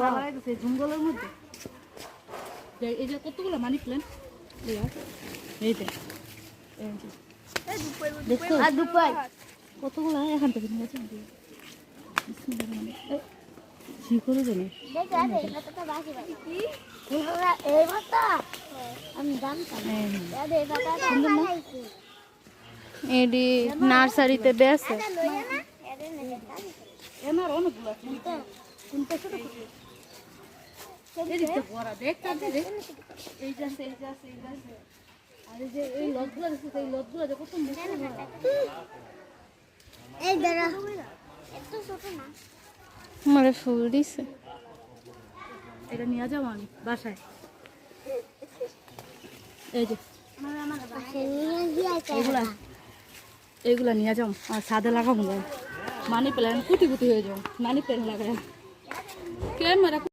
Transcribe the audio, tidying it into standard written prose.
লাগাইতেছে জঙ্গলের মধ্যে। এই যে কতগুলো মানি প্ল্যান্ট এই যে দেখছো কতগুলো এখান থেকে নিয়ে যান কি করে জানো এডি নার্সারিতে বেছে এনার অনেকগুলো আছে কোনটা ছোট এদিকটা বড় দেখতে দে এই যে আছে আর এই যে এই লতগুলো আছে এই লতগুলো যে কত মোটা এই দাঁড়া এত ছোট না আমারে ফুল দিছে এটা নিয়ে যাবো আমি বাসায় এই যে এইগুলা নিয়ে যাও আর ছাদে লাগাবো মানি প্ল্যান্ট কুটি কুটি হয়ে যাও মানি প্ল্যান্ট লাগাই ক্যামেরা